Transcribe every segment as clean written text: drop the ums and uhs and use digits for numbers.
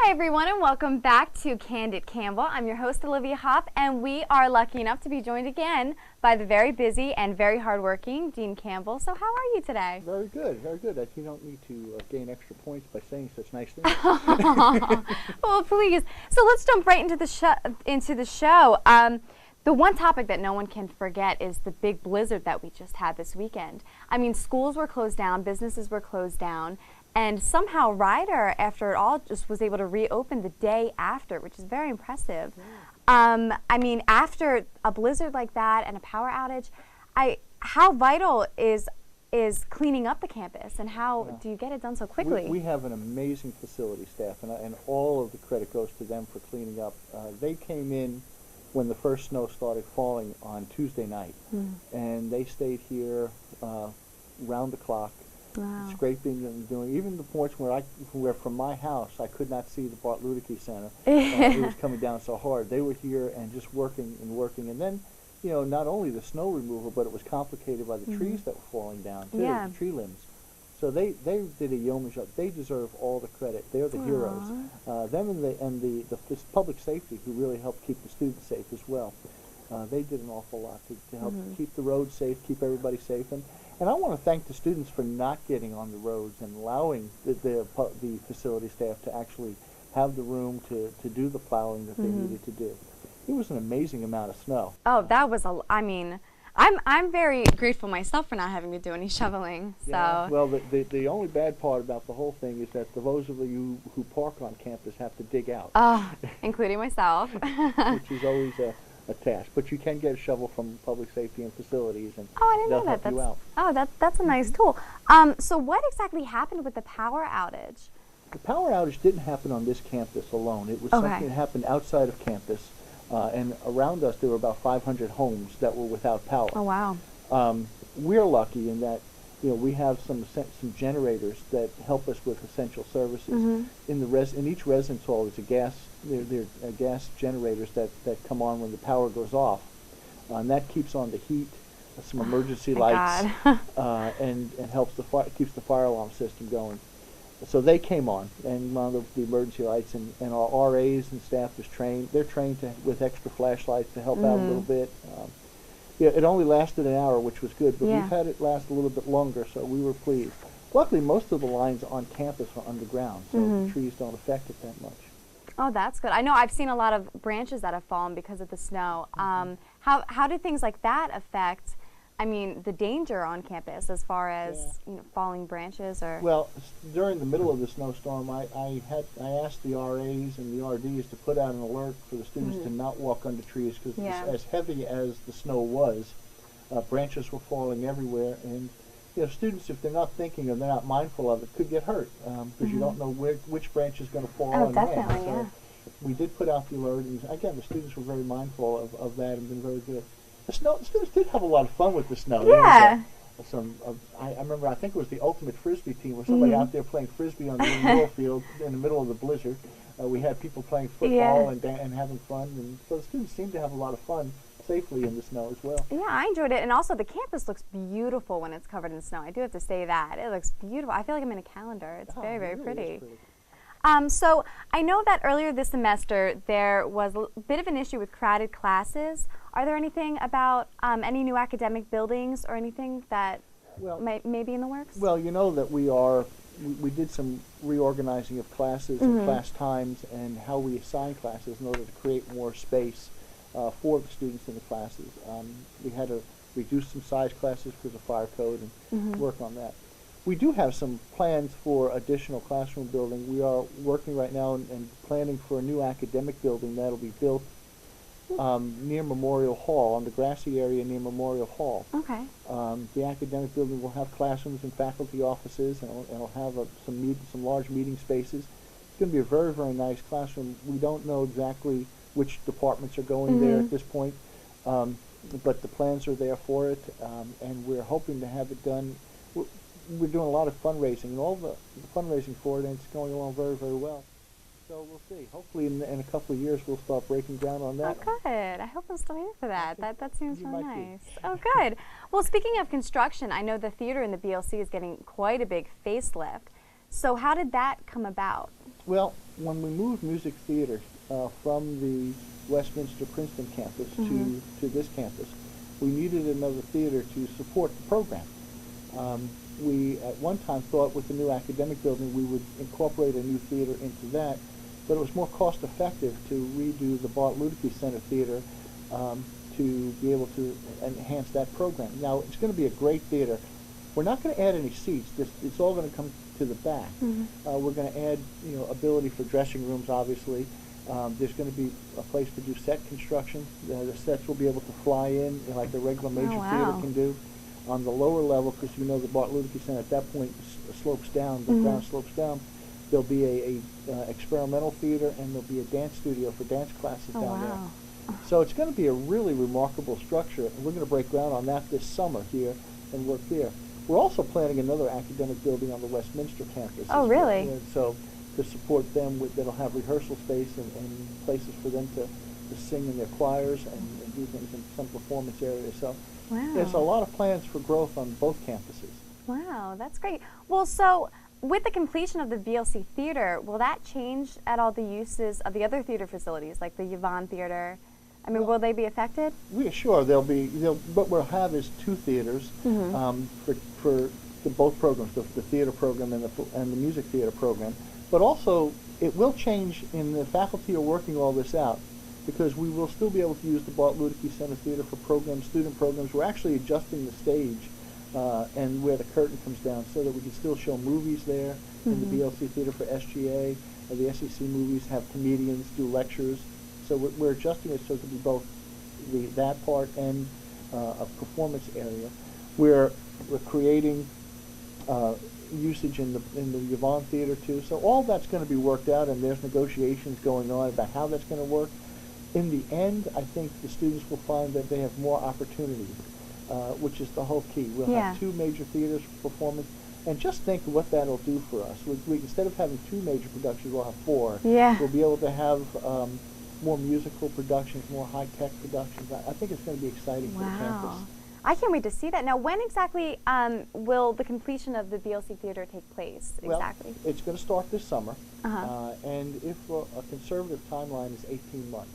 Hi everyone, and welcome back to Candid Campbell. I'm your host Olivia Hoff, and we are lucky enough to be joined again by the very busy and very hardworking Dean Campbell. So how are you today? Very good, very good. You don't need to gain extra points by saying such nice things. Well, please. So let's jump right into the show. The one topic that no one can forget is the big blizzard that we just had this weekend. I mean, schools were closed down, businesses were closed down, and somehow Ryder, after it all, just was able to reopen the day after, which is very impressive. Yeah. I mean, after a blizzard like that and a power outage, how vital is cleaning up the campus, and how do you get it done so quickly? We have an amazing facility staff, and all of the credit goes to them for cleaning up. They came in when the first snow started falling on Tuesday night, and they stayed here round the clock. Wow. Scraping and doing, even the points where from my house I could not see the Bart Ludicky Center. It was coming down so hard. They were here and just working, and then, you know, not only the snow removal, but it was complicated by the trees that were falling down too, the tree limbs. So they did a yeoman's job. They deserve all the credit. They're the heroes. Them and the public safety, who really helped keep the students safe as well. They did an awful lot to help keep the roads safe, keep everybody safe. And I want to thank the students for not getting on the roads and allowing the facility staff to actually have the room to do the plowing that they needed to do. It was an amazing amount of snow. Oh, that was I mean, I'm very grateful myself for not having to do any shoveling. So. Yeah. Well, the only bad part about the whole thing is that those of you who park on campus have to dig out. Oh, including myself. Which is always a task, but you can get a shovel from public safety and facilities, and they'll help you out. That's a nice tool. So what exactly happened with the power outage? The power outage didn't happen on this campus alone. It was something that happened outside of campus, and around us there were about 500 homes that were without power. Oh wow. We're lucky in that, you know, we have some generators that help us with essential services. In each residence hall, there's there are gas generators that come on when the power goes off, and that keeps on the heat, some emergency lights, and keeps the fire alarm system going. So they came on and wound up the emergency lights, and our RAs and staff was trained. They're trained with extra flashlights to help out a little bit. Yeah, it only lasted an hour, which was good, but we've had it last a little bit longer, so we were pleased. Luckily, most of the lines on campus are underground, so the trees don't affect it that much. Oh, that's good. I know I've seen a lot of branches that have fallen because of the snow. How do things like that affect, I mean, the danger on campus as far as falling branches or? Well, during the middle of the snowstorm, I asked the RAs and the RDs to put out an alert for the students to not walk under trees, because as heavy as the snow was, branches were falling everywhere, and students, if they're not thinking or they're not mindful of it, could get hurt, because you don't know which branch is going to fall and when. So we did put out the alert, and again, the students were very mindful of that and been very good. The students did have a lot of fun with the snow. Yeah. I remember, I think it was the ultimate frisbee team, where somebody out there playing frisbee on the indoor field in the middle of the blizzard. We had people playing football and having fun, and so the students seemed to have a lot of fun safely in the snow as well. Yeah, I enjoyed it, and also the campus looks beautiful when it's covered in snow. I do have to say that. It looks beautiful. I feel like I'm in a calendar. It's very, very pretty. So I know that earlier this semester there was a bit of an issue with crowded classes. Are there anything about any new academic buildings or anything that may be in the works? Well, you know that we did some reorganizing of classes and class times and how we assign classes in order to create more space for the students in the classes. We had to reduce some size classes because of fire code and work on that. We do have some plans for additional classroom building. We are working right now and planning for a new academic building that'll be built near Memorial Hall, on the grassy area near Memorial Hall. Okay. The academic building will have classrooms and faculty offices, and it'll have some large meeting spaces. It's going to be a very, very nice classroom. We don't know exactly which departments are going there at this point, but the plans are there for it, and we're hoping to have it done. We're doing a lot of fundraising, and all the fundraising for it, and it's going along very, very well. So we'll see. Hopefully in a couple of years we'll start breaking ground on that. Oh, good. I hope I'm still here for that. That seems really nice. Oh, good. Well, speaking of construction, I know the theater in the BLC is getting quite a big facelift. So how did that come about? Well, when we moved music theater from the Westminster Princeton campus to this campus, we needed another theater to support the program. We at one time thought with the new academic building we would incorporate a new theater into that, but it was more cost effective to redo the Bart Luedeke Center Theater to be able to enhance that program. Now, it's going to be a great theater. We're not going to add any seats. It's all going to come to the back. We're going to add, ability for dressing rooms, obviously. There's going to be a place to do set construction. The sets will be able to fly in like a regular major theater can do. On the lower level, because the Bart Luedeke Center at that point slopes down, the ground slopes down, there'll be a experimental theater, and there'll be a dance studio for dance classes down there. So it's going to be a really remarkable structure, and we're going to break ground on that this summer here and work there. We're also planning another academic building on the Westminster campus. Oh, really? So to support them, that'll have rehearsal space and places for them to sing in their choirs and do things in some performance areas. So there's a lot of plans for growth on both campuses. Wow, that's great. Well, so with the completion of the BLC Theater, will that change at all the uses of the other theater facilities, like the Yvonne Theater? I mean, will they be affected? Sure, what we'll have is two theaters for both programs, the theater program and the music theater program. But also, it will change, and the faculty are working all this out, because we will still be able to use the Bart Luedeke Center Theater for student programs. We're actually adjusting the stage and where the curtain comes down so that we can still show movies there in the BLC Theater for SGA. The SEC movies have comedians do lectures. So we're adjusting it so it can be both that part and a performance area. We're creating usage in the Yvonne Theater too. So all that's going to be worked out, and there's negotiations going on about how that's going to work. In the end, I think the students will find that they have more opportunities, which is the whole key. We'll have two major theaters for performance, and just think what that'll do for us. We instead of having two major productions, we'll have four. We'll be able to have more musical productions, more high-tech productions. I think it's going to be exciting for the campus. I can't wait to see that. Now, when exactly will the completion of the BLC Theater take place? Exactly. Well, it's going to start this summer, and if a conservative timeline is 18 months,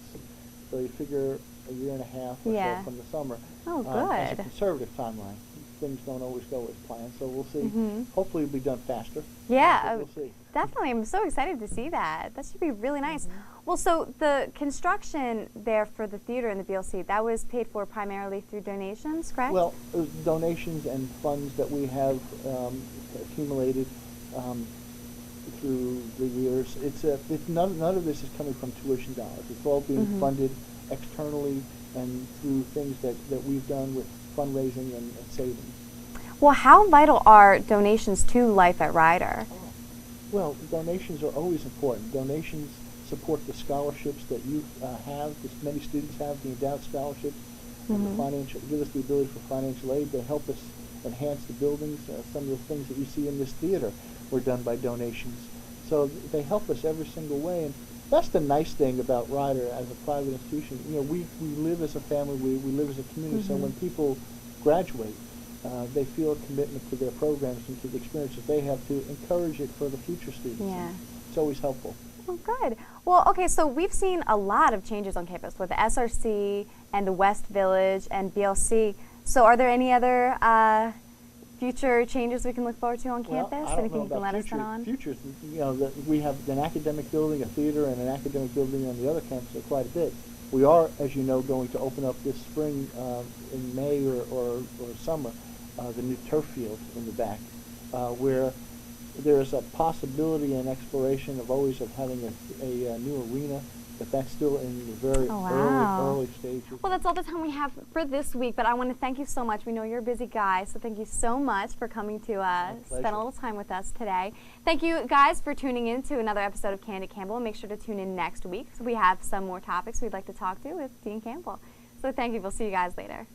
so you figure a year and a half or so from the summer. Oh, good. As a conservative timeline. Things don't always go as planned, so we'll see. Hopefully it'll be done faster. Yeah, we'll see. Definitely. I'm so excited to see that. That should be really nice. Well, so the construction there for the theater and the BLC, that was paid for primarily through donations, correct? Well, donations and funds that we have accumulated through the years. None of this is coming from tuition dollars. It's all being funded externally and through things that we've done with fundraising and savings. Well, how vital are donations to Life at Rider? Well, donations are always important. Donations support the scholarships that you have, as many students have, the endowed scholarships, and the financial, give us the ability for financial aid to help us enhance the buildings. Some of the things that you see in this theater were done by donations. So they help us every single way. And that's the nice thing about Rider as a private institution. You know, we live as a family, we live as a community, so when people graduate, they feel a commitment to their programs and to the experiences they have to encourage it for the future students. Yeah. It's always helpful. Oh, good. Well, okay, so we've seen a lot of changes on campus with the SRC and the West Village and BLC. So are there any other future changes we can look forward to on campus? Anything you can let us in on? Futures, you know, we have an academic building, a theater, and an academic building on the other campus quite a bit. We are, as you know, going to open up this spring in May or summer the new turf field in the back, where there's a possibility and exploration of having a new arena, but that's still in the very early stages. Well, that's all the time we have for this week, but I want to thank you so much. We know you're a busy guy, so thank you so much for coming to spend a little time with us today. Thank you guys for tuning in to another episode of Candid Campbell. Make sure to tune in next week, because we have some more topics we'd like to talk to with Dean Campbell. So thank you. We'll see you guys later.